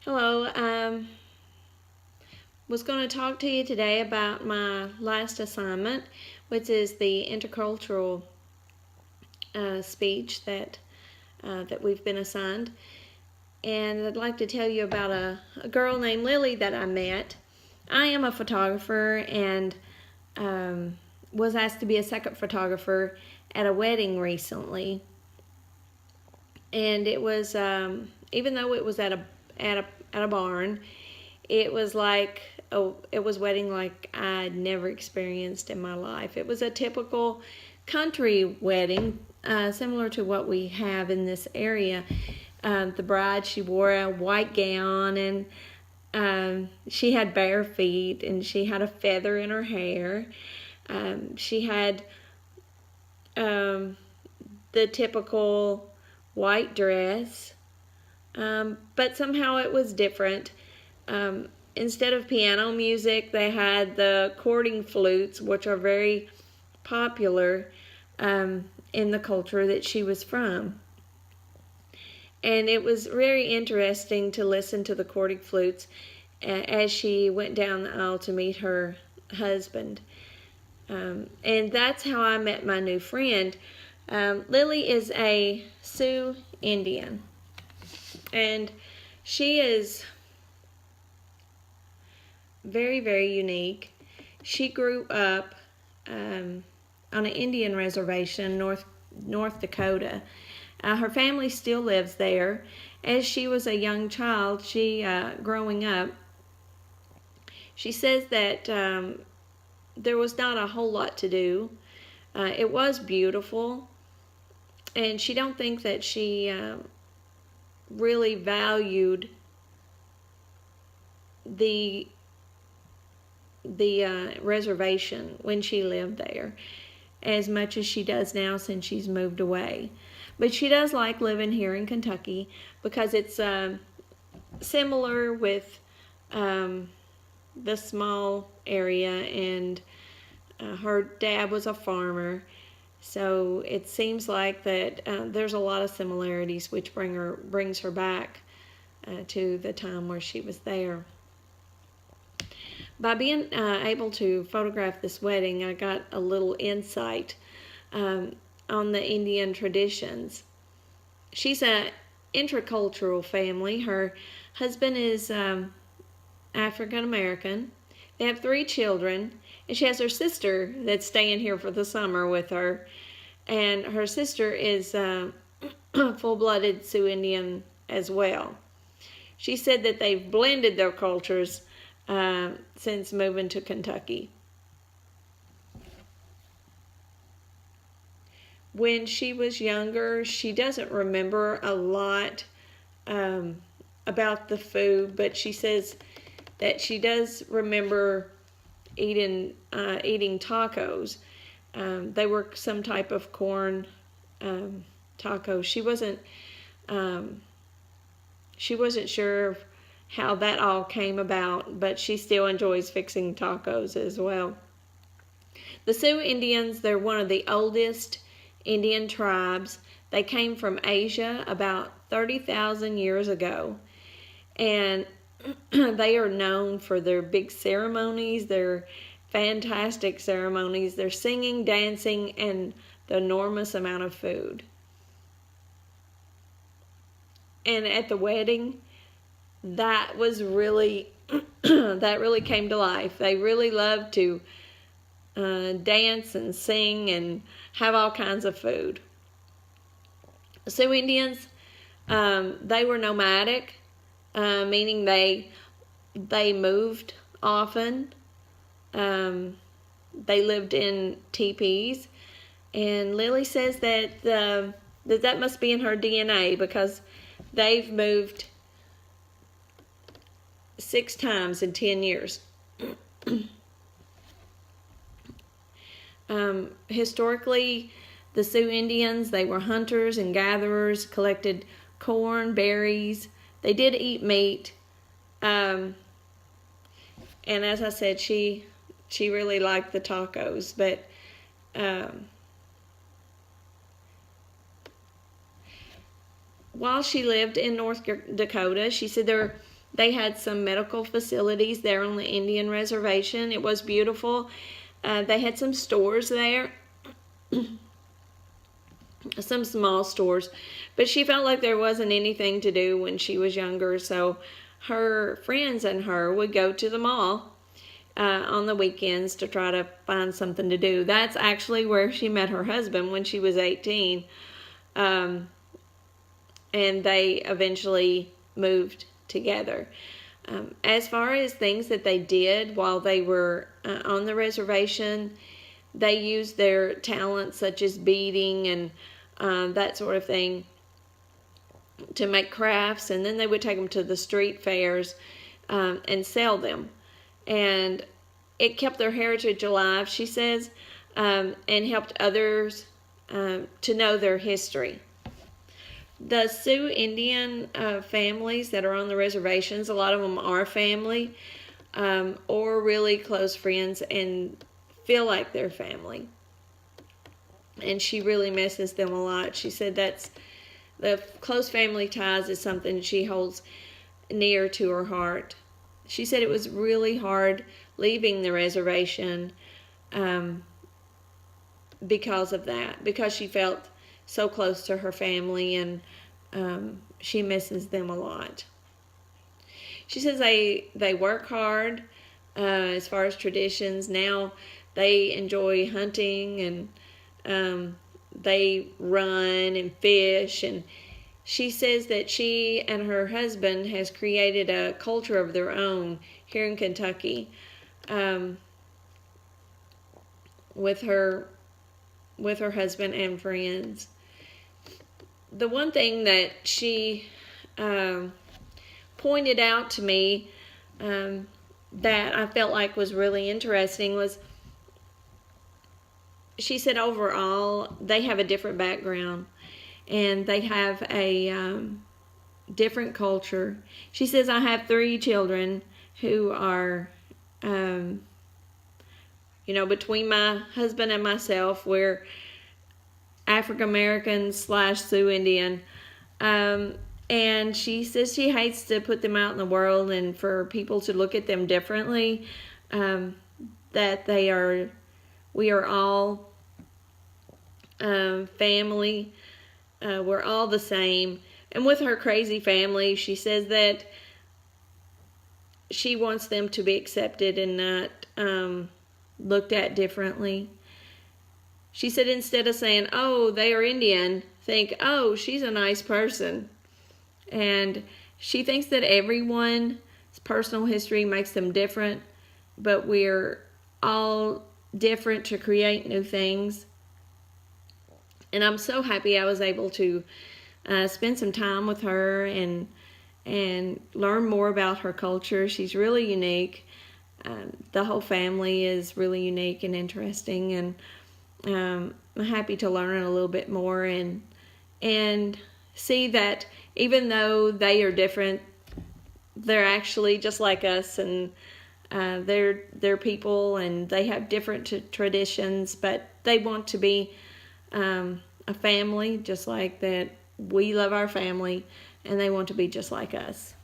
Hello. Was going to talk to you today about my last assignment, which is the intercultural speech that we've been assigned. And I'd like to tell you about a girl named Lily that I met. I am a photographer and was asked to be a second photographer at a wedding recently. And it was even though it was at a barn, it was it was wedding like I'd never experienced in my life. It was a typical country wedding, similar to what we have in this area. The bride, she wore a white gown, and she had bare feet, and she had a feather in her hair. She had the typical white dress, but somehow it was different. Instead of piano music, they had the cording flutes, which are very popular in the culture that she was from. And it was very interesting to listen to the cording flutes as she went down the aisle to meet her husband. And that's how I met my new friend. Lily is a Sioux Indian, and she is very, very unique. She grew up on an Indian reservation, North Dakota. Her family still lives there. As she was a young child, growing up, she says that there was not a whole lot to do. It was beautiful, and she don't think that she really valued the reservation when she lived there as much as she does now since she's moved away. But she does like living here in Kentucky because it's similar with the small area, and her dad was a farmer, so it seems like that there's a lot of similarities, which brings her back to the time where she was there. By being able to photograph this wedding, I got a little insight on the Indian traditions. She's an intercultural family. Her husband is African American. They have 3 children, and she has her sister that's staying here for the summer with her. And her sister is full-blooded Sioux Indian as well. She said that they've blended their cultures since moving to Kentucky. When she was younger, she doesn't remember a lot about the food, but she says that she does remember eating tacos. They were some type of corn tacos. She wasn't sure how that all came about, but she still enjoys fixing tacos as well. The Sioux Indians, they're one of the oldest Indian tribes. They came from Asia about 30,000 years ago, and they are known for their big ceremonies, their fantastic ceremonies, their singing, dancing, and the enormous amount of food. And at the wedding, that was really that really came to life. They really loved to dance and sing and have all kinds of food. Sioux Indians, they were nomadic, meaning they moved often. They lived in teepees, and Lily says that that must be in her DNA because they've moved 6 times in 10 years. Historically, the Sioux Indians, they were hunters and gatherers, collected corn, berries. They did eat meat. And as I said, she really liked the tacos, but while she lived in North Dakota, she said They had some medical facilities there on the Indian reservation. It was beautiful. They had some stores there, some small stores, but she felt like there wasn't anything to do when she was younger, so her friends and her would go to the mall on the weekends to try to find something to do. That's actually where she met her husband when she was 18, and they eventually moved together. As far as things that they did while they were on the reservation, they used their talents such as beading and that sort of thing to make crafts, and then they would take them to the street fairs and sell them. And it kept their heritage alive, she says, and helped others to know their history. The Sioux Indian families that are on the reservations, a lot of them are family or really close friends and feel like they're family. And she really misses them a lot. She said that's the close family ties is something she holds near to her heart. She said it was really hard leaving the reservation because of that, because she felt so close to her family, and she misses them a lot. She says they work hard as far as traditions. Now they enjoy hunting, and they run and fish, and she says that she and her husband has created a culture of their own here in Kentucky with her husband and friends. The one thing that she pointed out to me that I felt like was really interesting was, she said overall they have a different background and they have a different culture. She says, I have 3 children who are, between my husband and myself, we're African American / Sioux Indian. And she says she hates to put them out in the world and for people to look at them differently, that we are all family. We're all the same. And with her crazy family, she says that she wants them to be accepted and not looked at differently. She said instead of saying, oh, they are Indian, think, oh, she's a nice person. And she thinks that everyone's personal history makes them different, but we're all different to create new things. And I'm so happy I was able to spend some time with her and learn more about her culture. She's really unique. The whole family is really unique and interesting, and I'm happy to learn a little bit more and see that even though they are different, they're actually just like us, and they're people, and they have different traditions, but they want to be a family just like that. We love our family, and they want to be just like us.